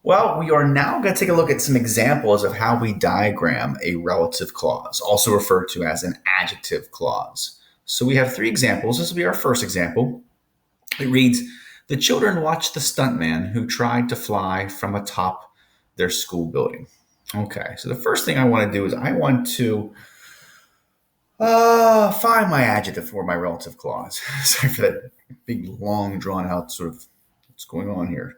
Well, we are now going to take a look at some examples of how we diagram a relative clause, also referred to as an adjective clause. So we have three examples. This will be our first example. It reads, the children watched the stuntman who tried to fly from atop their school building. Okay, so the first thing I want to do is I want to find my adjective for my relative clause. Sorry for that big, long, drawn out sort of what's going on here.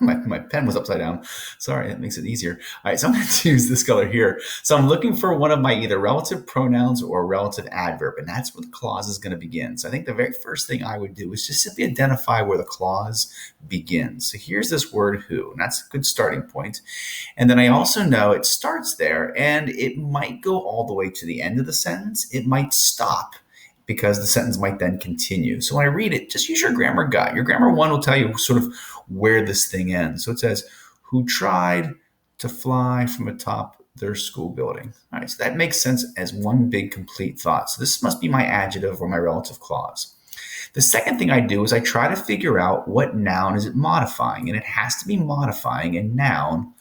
My pen was upside down. Sorry, that makes it easier. All right, so I'm going to use this color here. So I'm looking for one of my either relative pronouns or a relative adverb, and that's where the clause is going to begin. So I think the very first thing I would do is just simply identify where the clause begins. So here's this word who, and that's a good starting point. And then I also know it starts there, and it might go all the way to the end of the sentence. It might stop because the sentence might then continue. So when I read it, just use your grammar guide. Your grammar one will tell you sort of where this thing ends. So it says, who tried to fly from atop their school building. All right, so that makes sense as one big complete thought. So this must be my adjective or my relative clause. The second thing I do is I try to figure out what noun is it modifying, and it has to be modifying a noun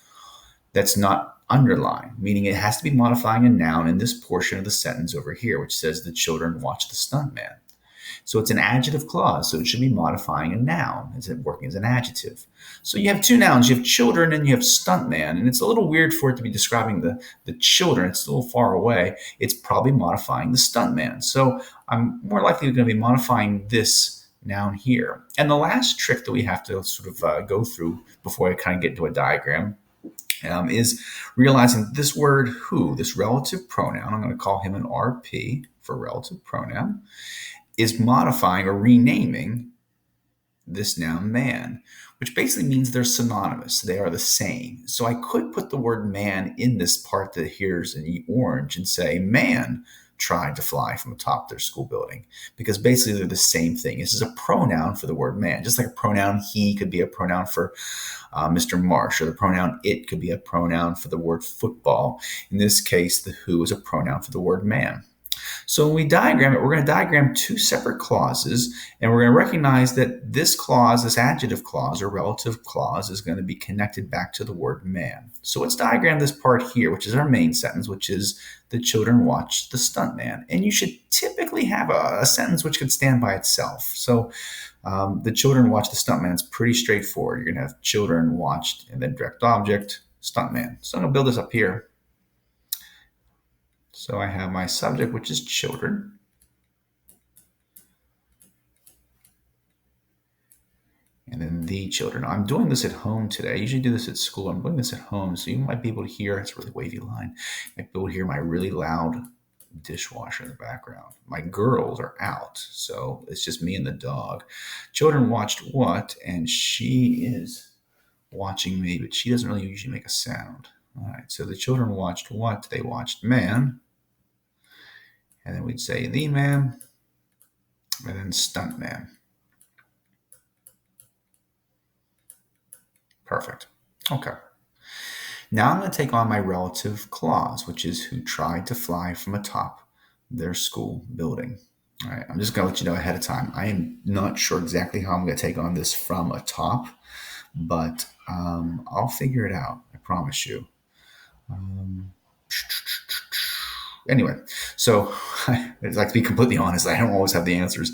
that's not underlined, meaning it has to be modifying a noun in this portion of the sentence over here, which says the children watched the stuntman. So it's an adjective clause, so it should be modifying a noun. Is it working as an adjective? So you have two nouns. You have children and you have stuntman, and it's a little weird for it to be describing the children. It's a little far away. It's probably modifying the stuntman. So I'm more likely going to be modifying this noun here. And the last trick that we have to sort of go through before I kind of get into a diagram is realizing this word who, this relative pronoun, I'm going to call him an RP for relative pronoun, is modifying or renaming this noun man, which basically means they're synonymous. They are the same. So I could put the word man in this part that here's in the orange and say man tried to fly from atop their school building, because basically they're the same thing. This is a pronoun for the word man, just like a pronoun he could be a pronoun for Mr. Marsh, or the pronoun it could be a pronoun for the word football. In this case, the who is a pronoun for the word man. So when we diagram it, we're going to diagram two separate clauses, and we're going to recognize that this clause, this adjective clause or relative clause, is going to be connected back to the word man. So let's diagram this part here, which is our main sentence, which is the children watched the stuntman. And you should typically have a sentence which could stand by itself. So the children watched the stuntman. It's pretty straightforward. You're going to have children watched and then direct object, stuntman. So I'm going to build this up here. So I have my subject, which is children. And then the children. I'm doing this at home today. I usually do this at school. I'm doing this at home, so you might be able to hear, it's a really wavy line. You might be able to hear my really loud dishwasher in the background. My girls are out, so it's just me and the dog. Children watched what? And she is watching me, but she doesn't really usually make a sound. All right, so the children watched what? They watched man. And then we'd say the man, and then stunt man. Perfect. Okay. Now I'm going to take on my relative clause, which is who tried to fly from atop their school building. All right. I'm just going to let you know ahead of time. I am not sure exactly how I'm going to take on this from atop, but I'll figure it out. I promise you. Anyway, so I'd like to be completely honest. I don't always have the answers,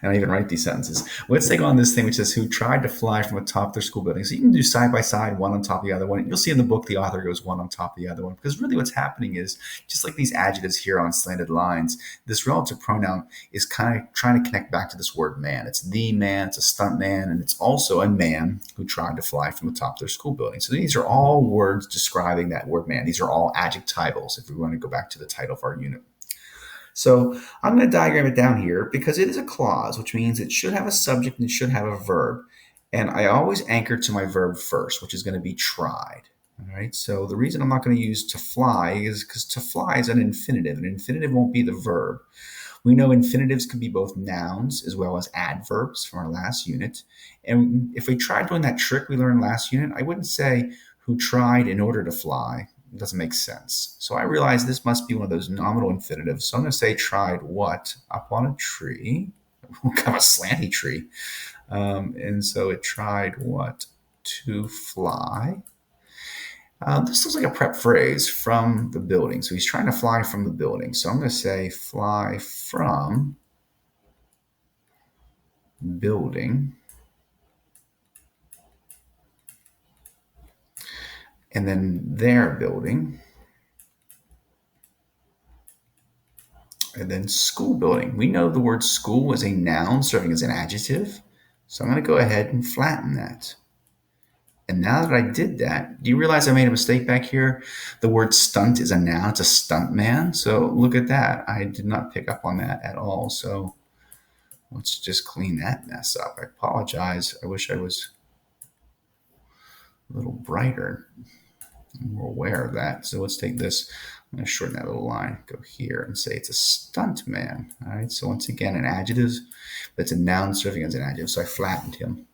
and I even write these sentences. Let's take on this thing which says who tried to fly from atop their school building. So you can do side by side, one on top of the other one. You'll see in the book the author goes one on top of the other one, because really what's happening is just like these adjectives here on slanted lines, this relative pronoun is kind of trying to connect back to this word man. It's the man, it's a stunt man, and it's also a man who tried to fly from atop their school building. So these are all words describing that word man. These are all adjectivals if we want to go back to the title of our unit. So I'm going to diagram it down here because it is a clause, which means it should have a subject and it should have a verb. And I always anchor to my verb first, which is going to be tried. All right. So the reason I'm not going to use to fly is because to fly is an infinitive. An infinitive won't be the verb. We know infinitives can be both nouns as well as adverbs from our last unit. And if we tried doing that trick we learned last unit, I wouldn't say who tried in order to fly. It doesn't make sense. So I realized this must be one of those nominal infinitives. So I'm going to say tried what? Up on a tree. Kind of a slanty tree. And so it tried what? to fly. This looks like a prep phrase, from the building. So he's trying to fly from the building. So I'm going to say fly from building. And then their building. And then school building. We know the word school is a noun serving as an adjective. So I'm going to go ahead and flatten that. And now that I did that, do you realize I made a mistake back here? The word stunt is a noun. It's a stunt man. So look at that. I did not pick up on that at all. So let's just clean that mess up. I apologize. I wish I was a little brighter, more aware of that. So let's take this. I'm going to shorten that little line, go here and say it's a stunt man. All right. So once again, an adjective, but it's a noun serving as an adjective. So I flattened him.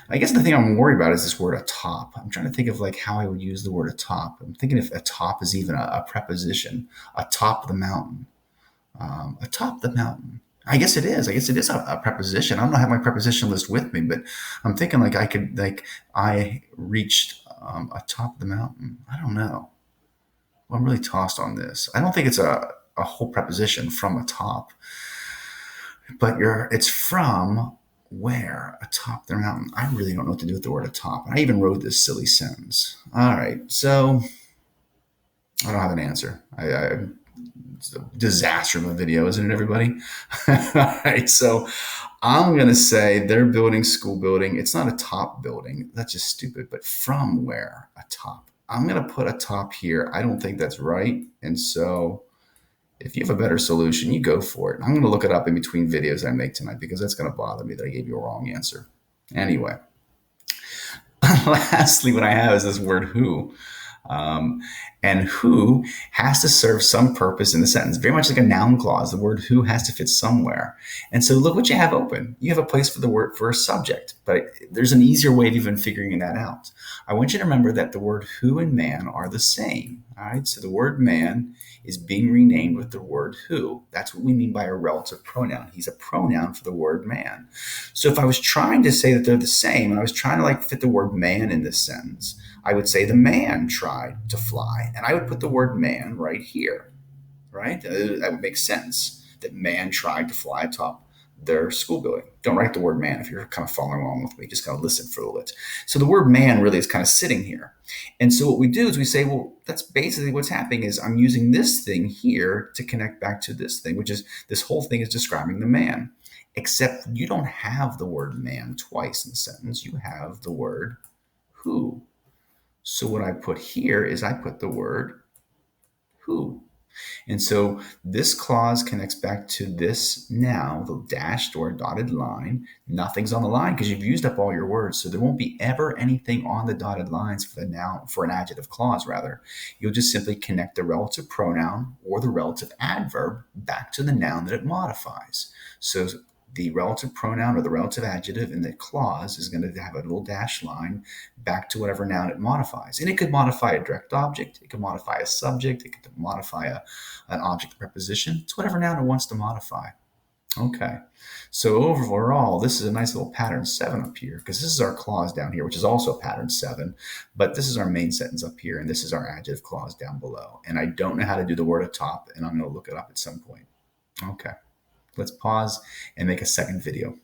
I guess the thing I'm worried about is this word atop. I'm trying to think of like how I would use the word atop. I'm thinking if atop is even a preposition, atop the mountain. Atop the mountain. I guess it is. I guess it is a preposition. I don't have my preposition list with me, but I'm thinking like I reached atop the mountain. I don't know. Well, I'm really tossed on this. I don't think it's a whole preposition, from atop, but it's from where? Atop their mountain. I really don't know what to do with the word atop. And I even wrote this silly sentence. All right. So I don't have an answer. It's a disaster of a video, isn't it, everybody? All right. So I'm going to say they're building school building. It's not a top building. That's just stupid. But from where? Atop. I'm going to put a top here. I don't think that's right. And so if you have a better solution, you go for it. I'm going to look it up in between videos I make tonight because that's going to bother me that I gave you a wrong answer. Anyway, lastly, what I have is this word who. And who has to serve some purpose in the sentence, very much like a noun clause. The word who has to fit somewhere. And so look what you have open. You have a place for the word for a subject, but there's an easier way of even figuring that out. I want you to remember that the word who and man are the same. All right. So the word man is being renamed with the word who. That's what we mean by a relative pronoun. He's a pronoun for the word man. So if I was trying to say that they're the same, and I was trying to like fit the word man in this sentence, I would say the man tried to fly, and I would put the word man right here, right? That would make sense, that man tried to fly atop their school building. Don't write the word man if you're kind of following along with me. Just kind of listen for a little bit. So the word man really is kind of sitting here. And so what we do is we say, well, that's basically what's happening is I'm using this thing here to connect back to this thing, which is this whole thing is describing the man. Except you don't have the word man twice in the sentence. You have the word who. So what I put here is I put the word who. And so this clause connects back to this now, the dashed or dotted line. Nothing's on the line because you've used up all your words. So there won't be ever anything on the dotted lines for the noun, for an adjective clause rather. You'll just simply connect the relative pronoun or the relative adverb back to the noun that it modifies. So the relative pronoun or the relative adjective in the clause is going to have a little dash line back to whatever noun it modifies. And it could modify a direct object. It could modify a subject. It could modify an object preposition. It's whatever noun it wants to modify. Okay. So overall, this is a nice little pattern 7 up here because this is our clause down here, which is also pattern 7. But this is our main sentence up here, and this is our adjective clause down below. And I don't know how to do the word atop, and I'm going to look it up at some point. Okay. Let's pause and make a second video.